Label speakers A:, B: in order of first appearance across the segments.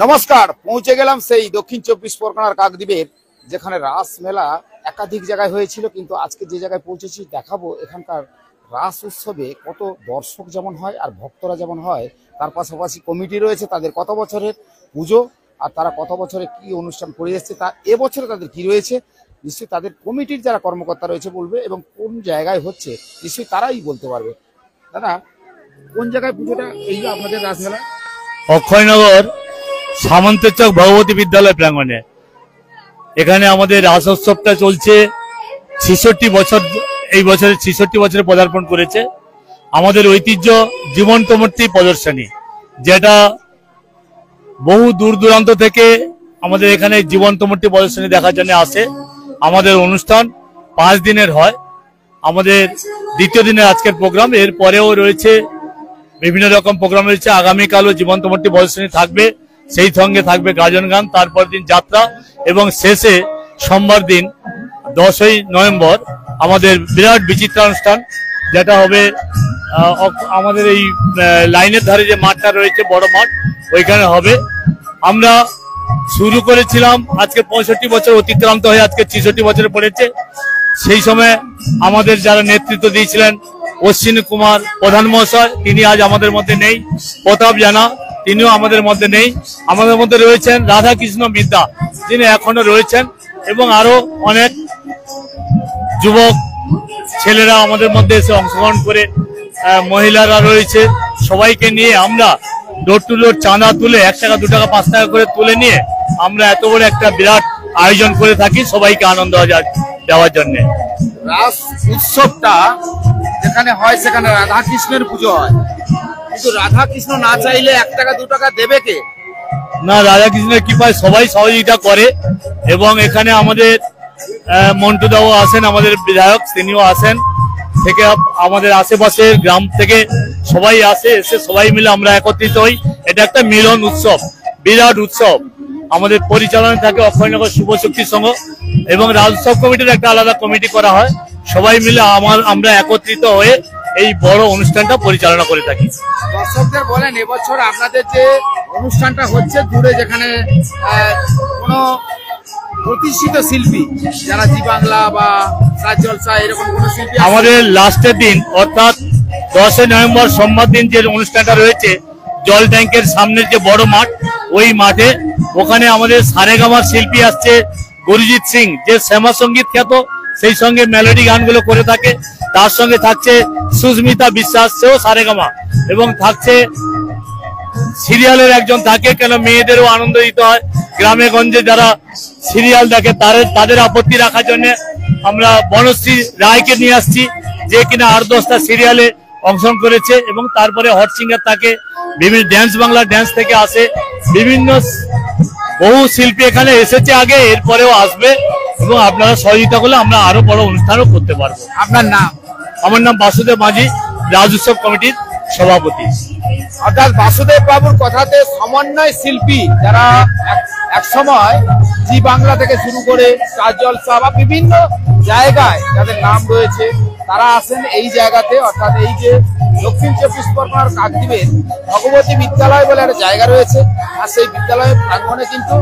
A: নমস্কার, পৌঁছে গেলাম সেই দক্ষিণ 24 পরগনার কাকদ্বীপের, যেখানে রাস মেলা একাধিক জায়গায় হয়েছিল, কিন্তু আজকে যে জায়গায় পৌঁছেছি দেখাবো এখানকার রাস উৎসবে কত দর্শক যেমন হয় আর ভক্তরা যেমন হয়, তার পাশাপাশি কমিটি রয়েছে, তাদের কত বছরের পুজো আর তারা কত বছরে কি অনুষ্ঠান করে এসছে, তা এবছরে তাদের কি রয়েছে নিশ্চয়ই তাদের কমিটির যারা কর্মকর্তা রয়েছে বলবে, এবং কোন জায়গায় হচ্ছে নিশ্চয়ই তারাই বলতে পারবে। দাদা, কোন জায়গায় পুজোটা এই আপনাদের রাসমেলা?
B: অক্ষয়নগর সামন্তচক ভগবতী বিদ্যালয় প্রাঙ্গণে। এখানে আমাদের রাস উৎসবটা চলছে 66 বছর, এই বছরে 66 বছরে পদার্পণ করেছে। আমাদের ঐতিহ্য জীবন্ত মূর্তি প্রদর্শনী, যেটা বহু দূর দূরান্ত থেকে আমাদের এখানে জীবন্ত মূর্তি প্রদর্শনী দেখার জন্য আসে। আমাদের অনুষ্ঠান 5 দিনের হয়। আমাদের দ্বিতীয় দিনের আজকের প্রোগ্রাম, এর পরেও রয়েছে বিভিন্ন রকম প্রোগ্রাম রয়েছে। আগামীকালও জীবন্ত মূর্তি প্রদর্শনী থাকবে, সেই সঙ্গে থাকবে গাজন গান, তারপর দিন যাত্রা, এবং শেষে সোমবার দিন 10ই নভেম্বর আমাদের বিরাট বিচিত্রানুষ্ঠান, যেটা হবে আমাদের এই লাইনের ধারে যে মাঠটা রয়েছে, বড় মাঠ, ওইখানে হবে। আমরা শুরু করেছিলাম আজকে 65 বছর অতিক্রান্ত হয়ে আজকে 66 বছরে পড়েছে। সেই সময় আমাদের যারা নেতৃত্ব দিয়েছিলেন অশ্বিনী কুমার প্রধান মহাশয়, তিনি আজ আমাদের মধ্যে নেই। প্রতাপ জানা, তিনিও আমাদের মধ্যে নেই। আমাদের মধ্যে রয়েছেন রাধাকৃষ্ণ বিদ্যা, যিনি এখনো রয়েছেন, এবং আরো অনেক যুবক ছেলেরা আমাদের মধ্যে এসে অংশগ্রহণ করে, মহিলারা রয়েছে। সবাইকে নিয়ে আমরা ডোর টু ডোর চাঁদা তুলে 1 টাকা 2 টাকা 5 টাকা করে তুলে নিয়ে আমরা এত বড় একটা বিরাট আয়োজন করে থাকি সবাইকে আনন্দ দেওয়ার জন্য।
A: রাস উৎসবটা যেখানে হয় সেখানে রাধাকৃষ্ণের পুজো হয়, কিন্তু রাধাকৃষ্ণ না চাইলে 1 টাকা 2 টাকা দেবে কে?
B: না, রাধাকৃষ্ণের কৃপায় সবাই সহযোগিতা করে, এবং এখানে আমাদের মন্টু দাও আসেন, আমাদের বিধায়ক, তিনিও আসেন থেকে আমাদের আশেপাশের গ্রাম থেকে সবাই আসে, এসে সবাই মিলে আমরা একত্রিত হই। এটা একটা মিলন উৎসব, বিরাট উৎসব। আমাদের পরিচালনা থাকে অক্ষয়নগর শুভ শক্তি সংঘ, এবং রাজউৎসব কমিটির একটা আলাদা কমিটি করা হয়। সবাই মিলে আমরা একত্রিত হয়ে এই বড় অনুষ্ঠানটা পরিচালনা করে থাকি।
A: দর্শকদের বলেন, এবছর আপনাদের যে অনুষ্ঠানটা হচ্ছে দূরে, যেখানে কোনো প্রতিষ্ঠিত শিল্পী যারা জি বাংলা বা রাজ জলসা এরকম কোন শিল্পী
B: আমাদের লাস্টের দিন অর্থাৎ 10ই নভেম্বর সোমবার দিন যে অনুষ্ঠানটা রয়েছে জল ট্যাঙ্কের সামনের যে বড় মাঠ, ওই মাঠে, ওখানে আমাদের সারেগামার শিল্পী আসছে গুরুজিৎ সিং, যে শ্যামা সঙ্গীত খ্যাত, সেই সঙ্গে মেলোডি গানগুলো করে থাকে। তার সঙ্গে থাকছে সুস্মিতা বিশ্বাস, সেও সারেগামা, এবং থাকছে সিরিয়ালের একজন থাকে, কেন মেয়েদেরও আনন্দ দিতে হয়। গ্রামে গঞ্জে যারা সিরিয়াল দেখে তাদের আপত্তি রাখার জন্য আমরা বনশ্রী রায়কে নিয়ে আসছি, যে কিনা 8-10টা সিরিয়ালে অংশগ্রহণ করেছে। এবং তারপরে হট সিঙ্গার থাকে, বিভিন্ন ড্যান্স বাংলা ড্যান্স থেকে আসে, বিভিন্ন বহু শিল্পী এখানে এসেছে আগে, এরপরেও আসবে, এবং আপনারা সহযোগিতা করলে আমরা আরো বড় অনুষ্ঠানও করতে পারবো।
A: আপনার নাম?
B: আমার নাম বাসুদেব মাঝি, রাজউৎসব কমিটির সভাপতি।
A: অর্থাৎ বাসুদেব বাবুর কথাতে সমন্বয় শিল্পী যারা একসময় জি বাংলা থেকে শুরু করে রাজ জলসা বা বিভিন্ন জায়গায় যাদের নাম রয়েছে, তারা আসেন এই জায়গাতে। অর্থাৎ এই যে দক্ষিণ 24 পরগনার কাকদ্বীপের ভগবতী বিদ্যালয় বলে একটা জায়গা রয়েছে, আর সেই বিদ্যালয়ের প্রাঙ্গণে কিন্তু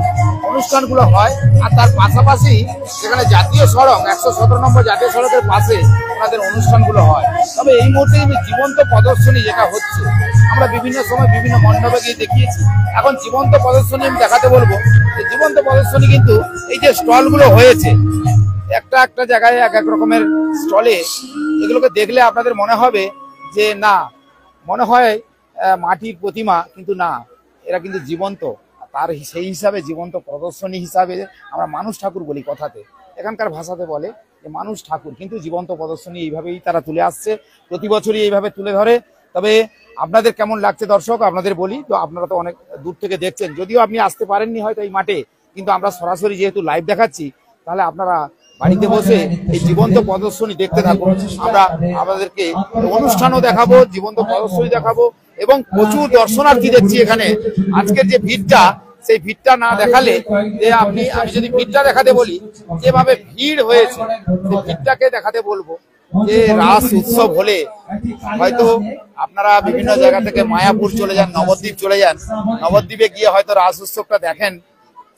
A: অনুষ্ঠানগুলো হয়। আর তার পাশাপাশি সেখানে জাতীয় সড়ক 117 নম্বর জাতীয় সড়কের পাশে ওনাদের অনুষ্ঠানগুলো হয়। তবে এই মুহূর্তে কিন্তু জীবন্ত প্রদর্শনী যেটা হচ্ছে, আমরা বিভিন্ন সময় বিভিন্ন মণ্ডপে গিয়ে দেখিয়েছি। এখন জীবন্ত প্রদর্শনী আমি দেখাতে বলবো। জীবন্ত প্রদর্শনী কিন্তু এই যে স্টলগুলো হয়েছে, একটা জায়গায় এক এক রকমের স্টলে, এগুলোকে দেখলে আপনাদের মনে হবে যে না, মনে হয় মাটির প্রতিমা, কিন্তু না, এরা কিন্তু জীবন্ত। তার সেই হিসাবে জীবন্ত প্রদর্শনী হিসাবে আমরা মানুষ ঠাকুর বলি কথাতে, এখানকার ভাষাতে বলে যে মানুষ ঠাকুর, কিন্তু জীবন্ত প্রদর্শনী এইভাবেই তারা তুলে আসছে, প্রতি বছরই এইভাবে তুলে ধরে। তবে আপনাদের কেমন লাগছে দর্শক আপনাদের বলি, তো আপনারা তো অনেক দূর থেকে দেখছেন, যদিও আপনি আসতে পারেননি হয়তো এই মাঠে, কিন্তু আমরা সরাসরি যেহেতু লাইভ দেখাচ্ছি, তাহলে আপনারা বাড়িতে বসে এই জীবন্ত প্রদর্শনী দেখতে থাকুন। আমরা আপনাদেরকে অনুষ্ঠানও দেখাবো, জীবন্ত প্রদর্শনী দেখাবো, এবং প্রচুর দর্শনার্থী দেখছি এখানে। আজকের যে ভিড়টা, সেই ভিড়টা না দেখালে, যে আমি যদি ভিড়টা দেখাতে বলি, যেভাবে ভিড় হয়েছে, সেই ভিড়টাকে দেখাতে বলবো। যে রাস উৎসব হলে হয়তো আপনারা বিভিন্ন জায়গা থেকে মায়াপুর চলে যান, নবদ্বীপ চলে যান, নবদ্বীপে গিয়ে হয়তো রাস উৎসবটা দেখেন,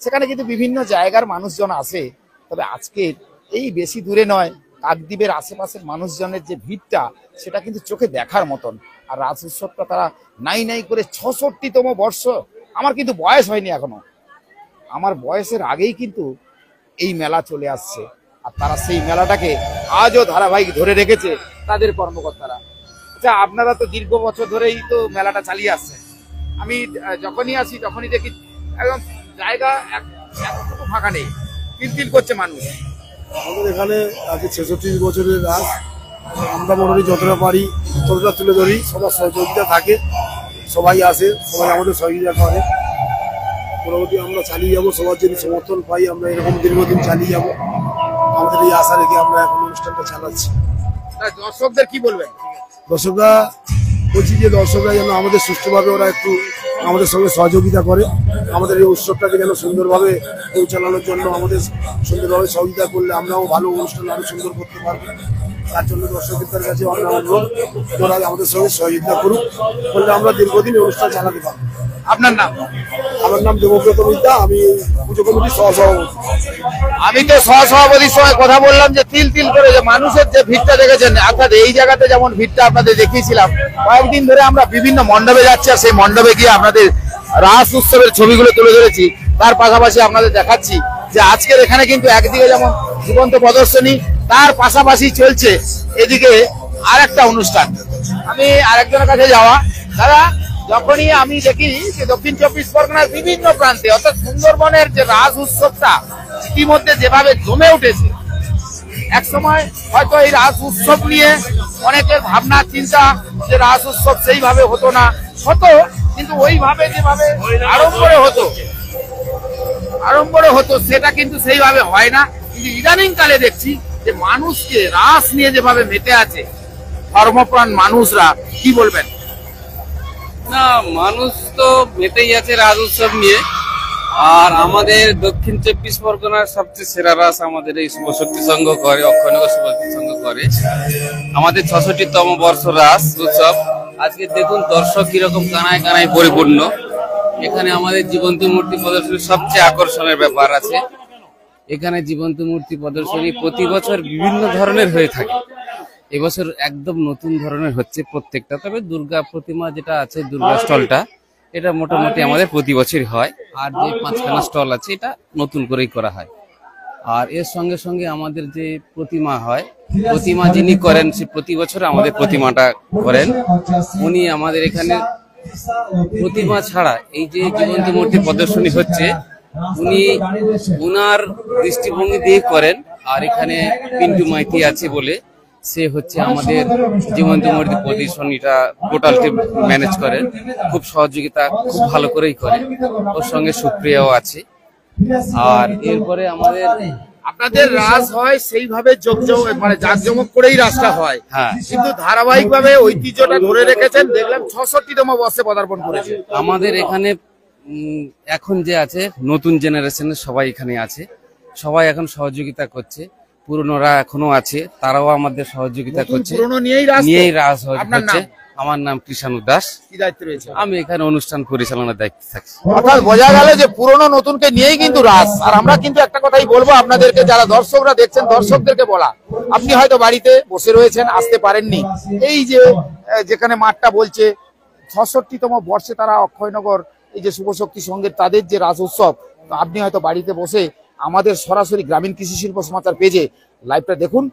A: সেখানে কিন্তু বিভিন্ন জায়গার মানুষজন আসে। তবে আজকে এই বেশি দূরে নয়, কাকদ্বীপের আশেপাশের মানুষজনের যে ভিড়টা, সেটা কিন্তু চোখে দেখার মতন। আর রাস উৎসবটা তারা নাই নাই করে ৬৬তম বর্ষ, আমার কিন্তু বয়স হয়নি এখনো, আমার বয়সের আগেই কিন্তু এই মেলা চলে আসছে। আর তারা সেই মেলাটাকে আজও ধারাবাহিক ধরে রেখেছে তাদের কর্মকর্তারা। আচ্ছা, আপনারা তো দীর্ঘ বছর ধরেই তো মেলাটা চালিয়ে আসছেন। আমি যখনই আসি তখনই দেখি একদম জায়গা একটু ফাঁকা নেই, তিল করছে মানুষ।
C: আমাদের এখানে আজকে ৬৬ বছরের রাস, আমরা মোটামুটি যতটা পারি ততটা তুলে ধরি, সবার সহযোগিতা থাকে, সবাই আসে, সবাই আমাদের সহযোগিতা করে। মোটামুটি আমরা চালিয়ে যাবো, সবার যদি সমর্থন পাই আমরা এরকম দীর্ঘদিন চালিয়ে যাবো। আমাদের এই আশা রেখে আমরা এখন অনুষ্ঠানটা চালাচ্ছি।
A: দর্শকদের কি বলবেন?
C: দর্শকরা বলছি যে দর্শকরা যেন আমাদের সুষ্ঠুভাবে ওরা একটু আমাদের সঙ্গে সহযোগিতা করে, আমাদের এই উৎসবটাকে যেন সুন্দরভাবে পরিচালনার জন্য আমাদের সুন্দরভাবে সহযোগিতা করলে আমরাও ভালো অনুষ্ঠান আরো সুন্দর করতে পারবো। তার জন্য দর্শকদের কাছে আমরা অনুরোধ, ওরা আমাদের সঙ্গে সহযোগিতা করুক, বললে আমরা দীর্ঘদিন অনুষ্ঠান চালাতে পারবো।
A: আপনার নাম?
C: আমার নাম দেবব্রত মিত্রা, আমি পুজো কমিটির সহসভাপতি।
A: আমি তো সহসভাপতির সঙ্গে কথা বললাম যে তিল করে যে মানুষের যে ভিড়টা দেখেছেন, অর্থাৎ এই জায়গাতে যেমন ভিড়টা আপনাদের দেখিয়েছিলাম, কয়েকদিন ধরে আমরা বিভিন্ন মণ্ডপে যাচ্ছি, আর সেই মণ্ডপে গিয়ে আপনাদের রাস উৎসবের ছবিগুলো তুলে ধরেছি। তার পাশাপাশি আপনাদের দেখাচ্ছি যে আজকের এখানে কিন্তু একদিকে যেমন জীবন্ত প্রদর্শনী, তার পাশাপাশি চলছে এদিকে আর একটা অনুষ্ঠান। আমি আরেকজনের কাছে যাওয়া, দাদা, যখনই আমি দেখি যে দক্ষিণ চব্বিশ পরগনার বিভিন্ন প্রান্তে অর্থাৎ সুন্দরবনের যে রাস উৎসবটা ইতিমধ্যে যেভাবে জমে উঠেছে, এক সময় হয়তো এই রাস উৎসব নিয়ে অনেকের ভাবনা চিন্তা যে রাস উৎসব সেইভাবে হতো না, হতো, কিন্তু ওইভাবে যেভাবে আড়ম্বরে হতো সেটা কিন্তু সেইভাবে হয় না। কিন্তু ইদানিং কালে দেখছি যে মানুষকে রাস নিয়ে যেভাবে মেতে আছে ধর্মপ্রাণ মানুষরা, কি বলবেন?
D: না, মানুষ তো মেতেই আছে রাজ উৎসব নিয়ে। আর আমাদের দক্ষিণ চব্বিশ পরগনার সবচেয়ে সেরা রাস আমাদের এই শুভশক্তি সংঘ করে, অক্ষয়নগর শুভশক্তি সংঘ করে। আমাদের ৬৬তম বর্ষ রাস উৎসব। আজকে দেখুন দর্শক কিরকম কানায় কানায় পরিপূর্ণ। এখানে আমাদের জীবন্ত মূর্তি প্রদর্শনী সবচেয়ে আকর্ষণের ব্যাপার আছে। এখানে জীবন্ত মূর্তি প্রদর্শনী প্রতি বছর বিভিন্ন ধরনের হয়ে থাকে। এবছর একদম নতুন ধরনের হচ্ছে প্রত্যেকটা। তবে দুর্গা প্রতিমা যেটা আছে, দুর্গা স্টলটা, এটা মোটামুটি আমাদের প্রতি বছরই হয়। আর যে 5খানা স্টল আছে এটা নতুন করেই করা হয়। আর এর সঙ্গে সঙ্গে আমাদের যে প্রতিমা হয়, প্রতিমা যিনি করেন সে প্রতি বছর আমাদের প্রতিমাটা করেন। উনি আমাদের এখানে প্রতিমা ছাড়া এই যে জীবন্ত মূর্তি প্রদর্শনী হচ্ছে, উনি উনার দৃষ্টিভঙ্গি দিয়ে করেন। আর এখানে পিন্টু মাইতি আছে বলে, সে হচ্ছে আমাদের জীবন্ত মূর্তি প্রদর্শনীটা টোটালটি ম্যানেজ করে, খুব সহযোগিতা খুব ভালো করেই করে। ওর সঙ্গে সুপ্রিয়াও আছে। আর এরপরে আমাদের
A: আপনাদের রাস হয় সেইভাবে মানে জাঁকজমক করেই রাসটা হয়,
D: হ্যাঁ,
A: কিন্তু ধারাবাহিক ভাবে ঐতিহ্যটা ধরে রেখেছেন। দেখলাম ৬৬তম বর্ষে পদার্পণ করেছে।
D: আমাদের এখানে এখন যে আছে নতুন জেনারেশনের সবাই এখানে আছে, সবাই এখন সহযোগিতা করছে। পুরনোরা এখনো আছে, তারাও আমাদের সহযোগিতা করছে,
A: পুরনো নিয়েই রাস
D: হচ্ছে। আমার নাম কৃষাণু দাস।
A: কি দায়িত্ব রয়েছে?
D: আমি এখানে অনুষ্ঠান পরিচালনার দায়িত্বে থাকছি।
A: অর্থাৎ বোঝা গেল যে পুরনো নতুনকে নিয়েই কিন্তু রাস। আর আমরা কিন্তু একটা কথাই বলবো আপনাদেরকে, যারা দর্শকরা দেখছেন দর্শকদেরকে বলা, আপনি হয়তো বাড়িতে বসে রয়েছেন, আসতে পারেননি, এই যে যেখানে মাঠটা বলছে ৬৬তম বর্ষে তারা অক্ষয়নগর এই যে শুভশক্তি সংঘের তাদের যে রাস উৎসব, আপনি হয়তো বাড়িতে বসে আমাদের সরাসরি গ্রামীণ কৃষি শিল্প সমাচার পেজে লাইভটা দেখুন।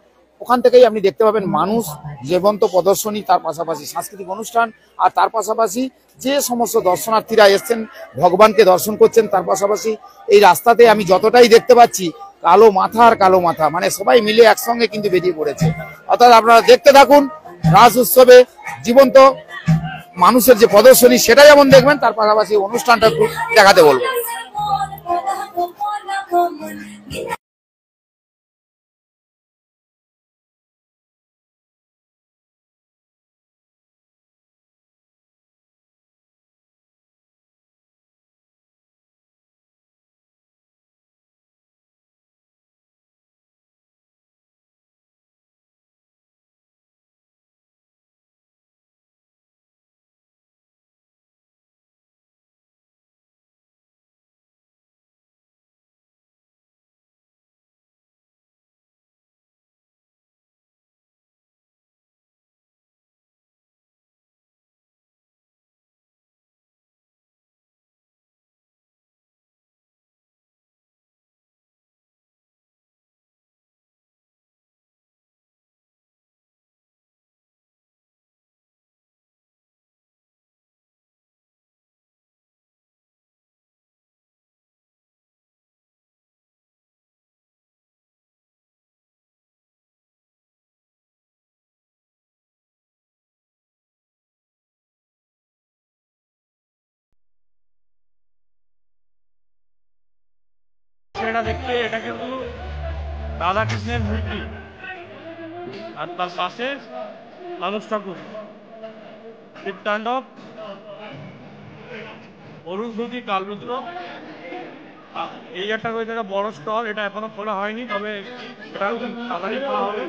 A: ওখান থেকেই আপনি দেখতে পাবেন মানুষ, জীবন্ত প্রদর্শনী, তার পাশাপাশি সাংস্কৃতিক অনুষ্ঠান, আর তার পাশাপাশি যে সমস্ত দর্শনার্থীরা এসছেন ভগবানকে দর্শন করছেন, তার পাশাপাশি এই রাস্তাতে আমি যতটাই দেখতে পাচ্ছি কালো মাথা আর কালো মাথা, মানে সবাই মিলে একসঙ্গে কিন্তু বেরিয়ে পড়েছে। অর্থাৎ আপনারা দেখতে থাকুন রাস উৎসবে জীবন্ত মানুষের যে প্রদর্শনী, সেটা যেমন দেখবেন, তার পাশাপাশি অনুষ্ঠানটা দেখাতে বলবো।
E: এটা দেখতে, এটা কিন্তু রাধাকৃষ্ণের মূর্তি, আর তার পাশে মানুষ ঠাকুর, শিবতাণ্ডব, অরুন্ধতী, কালরুদ্র। এই একটা রয়েছে একটা বড় স্টল, এটা এখনো খোলা হয়নি, তবে এটাও তাড়াতাড়ি খোলা হবে।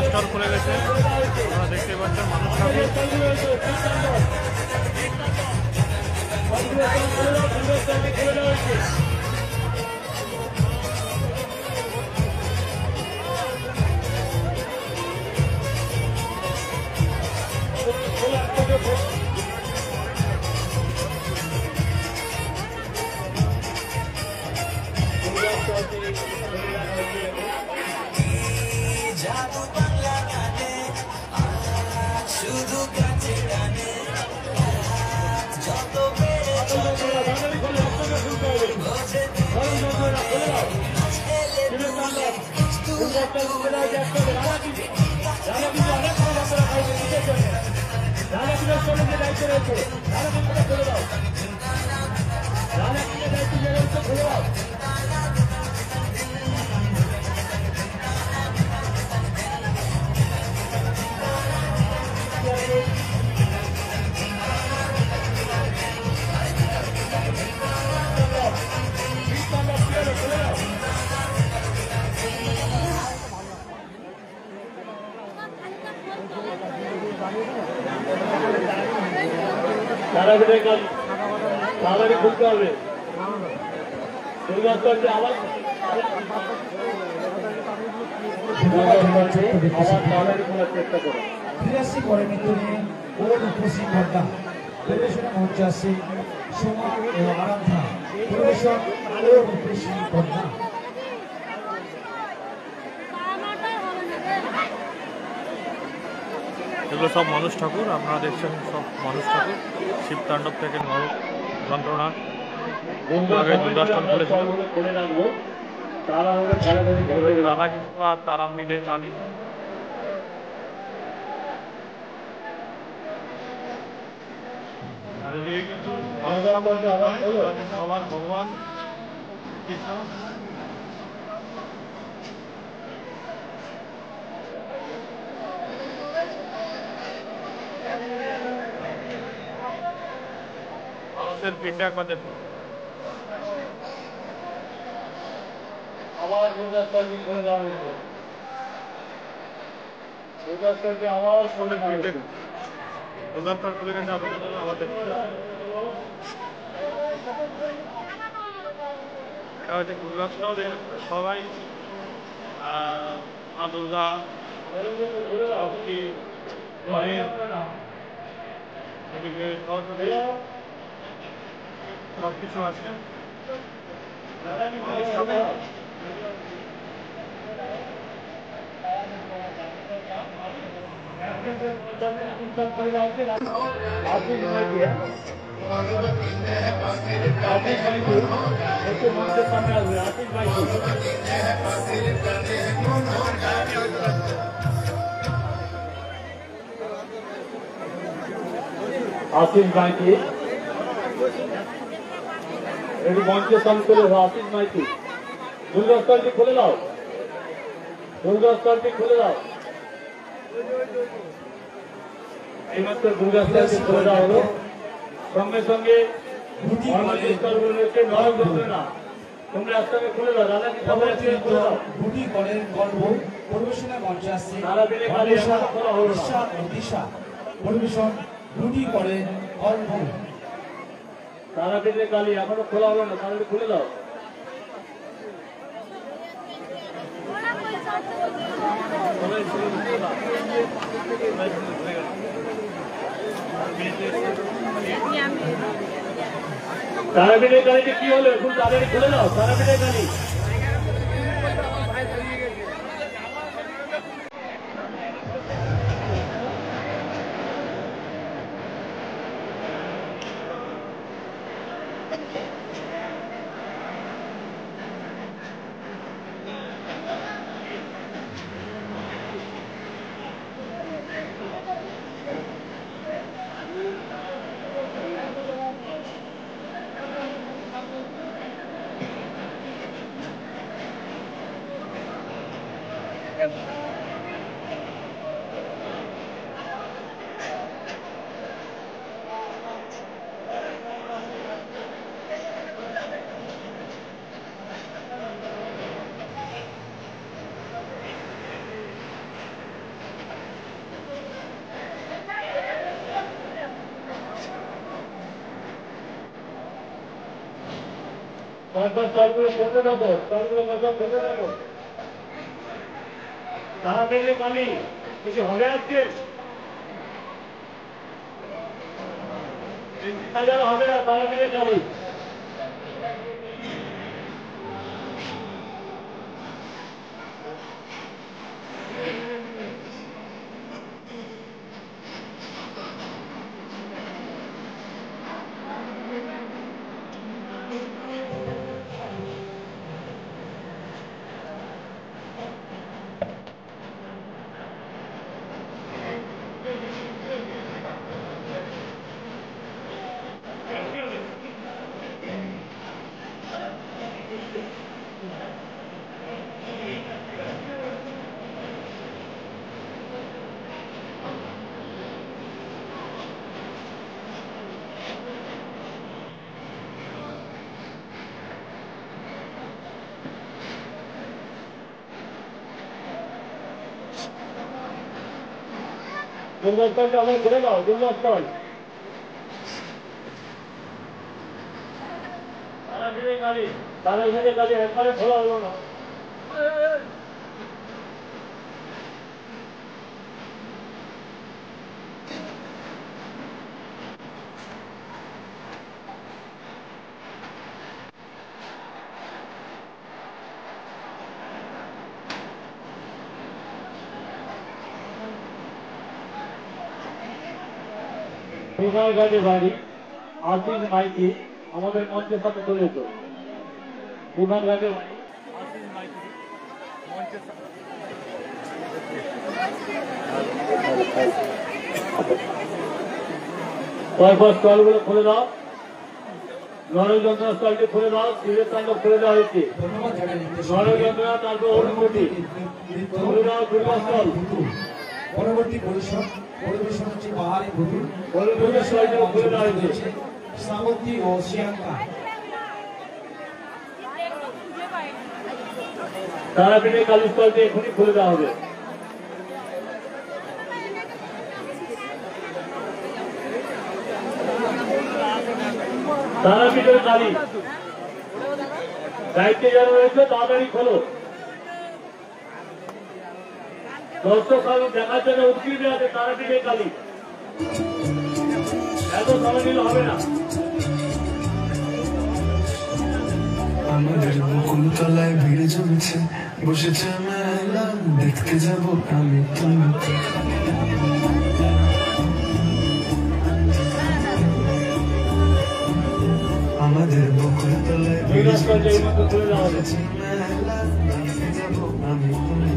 E: স্টল খুলে গেছে, আপনারা দেখতে পাচ্ছেন মানুষ তাড়াতাড়ি খুলতে হবে।
F: বিরাশি করে মিতুনে ওর উপসী পর্দা পরিবেশনা মঞ্চে আসছে সোমা ও আরাধনা, পরিবেশন ওর উপসী পর্দা।
E: এগুলো সব মানুষ ঠাকুর, আপনারা দেখছেন সব মানুষ ঠাকুর। শিবতাণ্ডব থেকে নর যন্ত্রণা, আগে দুর্গাষ্টন খুলেছিল, রাধা কৃষ্ণ আর তারা মিলে চাঁদি। কিন্তু ভগবান কৃষ্ণ মানুষের পিঠে একবার দেখুন। আবার দুর্গাষ্টমী করে দেওয়া হয়েছে, দুর্গাষ্টমী আবার শরীর পিঠে দুর্গাষ্টম খুলে গেছে। আমাদের দুর্গাষ্টম সবাই মা দুর্গা সব কিছু আছে।
G: आशीष माइती मंचे सामने चले आशीष माइती दुर्गास्थल खुले दाओ, दुर्गास्थल खुले दाओ, दुर्गास्थल खुले दाओ हलो संगे संगे তোমরা রাস্তাকে খুলে দাও, দাদা কি খবর আছে খুলে দাও।
F: গুটি করেন গল্প পরিবেশনা মঞ্চে আসছে
G: সারা দিনে খালি খোলা হলো না।
F: দিশা পরিবেশন গুটি করেন গল্প।
G: সারা দিনে কালি এখনো খোলা হলো না, তাহলে খুলে দাও। তারাপীঠের গাড়িটি কি হলো? এখন তাড়াতাড়ি খুলে দাও তারাপীঠের গাড়ি। তারাপীঠের গাড়ি কিছু হবে আজকে? হবে না তারাপীঠের গাড়ি। দুর্গাস্থলটা আমার ঘুরে দাও দুর্গাস্থল। তারাপীঠের গাড়ি তারাপীঠের গাড়ি একবারে খোলা হলো না। বিনয়ঘাটে বাড়ি আশিস মাইতি আমাদের মঞ্চের সাথে চলে যেত। বিনয়ঘাটে বাড়ি আশিস মাইতি মঞ্চের সাথে পরপর স্টলগুলো খুলে দাও। নরক যন্ত্রণা স্টলটি খুলে দাও। শিবের তাণ্ডব খুলে দেওয়া হয়েছে। নরক যন্ত্রণা তারপর অনুমতি খুলে দাও। দুর্গা স্টল
F: পরবর্তী পরিবেশন হচ্ছে পাহাড়ি ভুতুর
G: খুলে দেওয়া হয়েছে।
F: শ্রাবন্তী ও শ্রিয়াঙ্কা।
G: তারাপীঠের কালী স্থলটি এখনই খুলে দেওয়া হবে। তারাপীঠের কালী দায়িত্বে যারা রয়েছে তাড়াতাড়ি খোলো। দর্শক আমি দেখার জন্য উৎকৃষ্ট আছে তারাপীঠের কালী। এত সময় নিলে হবে না।
H: আমাদের বকুল তলায় ভিড় জমেছে বসেছে মেলা দেখতে যাব আমি তুমি। আমাদের বকুল তলায় ভিড় জমেছে বসেছে মেলা দেখতে যাব আমি তুমি।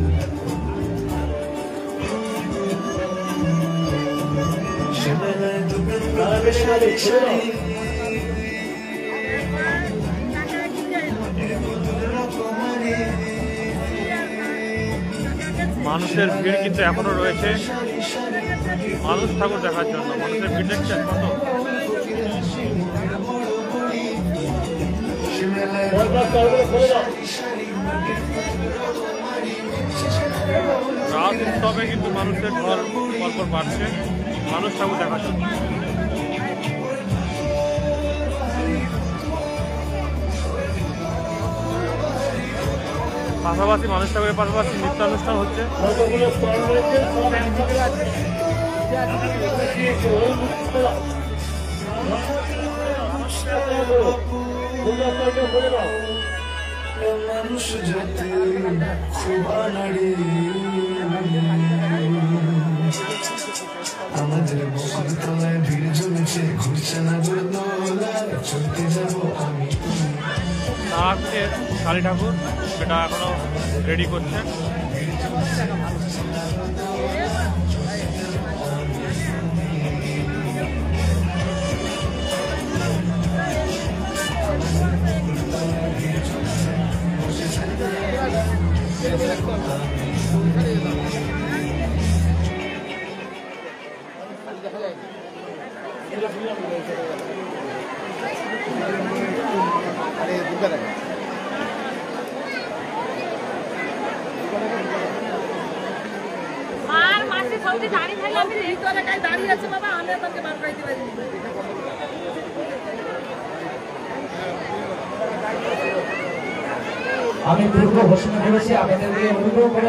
H: সে মেলায় দোকান
G: তারাপীঠের কালী
E: মানুষের ভিড় কিন্তু এখনো রয়েছে মানুষ ঠাকুর দেখার জন্য। মানুষের ভিড় দেখছেন কত। রাত উৎসবে কিন্তু মানুষের ঘর পরপর বাড়ছে মানুষ ঠাকুর দেখার জন্য। পাশাপাশি মানুষ ঠাকুরের পাশাপাশি নৃত্যানুষ্ঠান হচ্ছে।
G: যতগুলো স্টল রয়েছে সব একসাথে আছে। খুলে দাও।
H: মানুষ জাতি খুব আনাড়ি আমাদের বকুল তলায় ভিড় জমেছে ঘুরছে না দোলা চলতে যাবো আমি
E: তারাপীঠের কালী ঠাকুর সেটা এখনো রেডি করছে।
I: আর মাসে সৌদি দাঁড়িয়ে থাকলে আমি এই তো এলাকায় দাঁড়িয়ে আছে বাবা, আমি আপনাকে বার করে দিতে পারি।
F: আমি পূর্ব ঘোষণা করেছি আপনাদেরকে অনুগ্রহ করে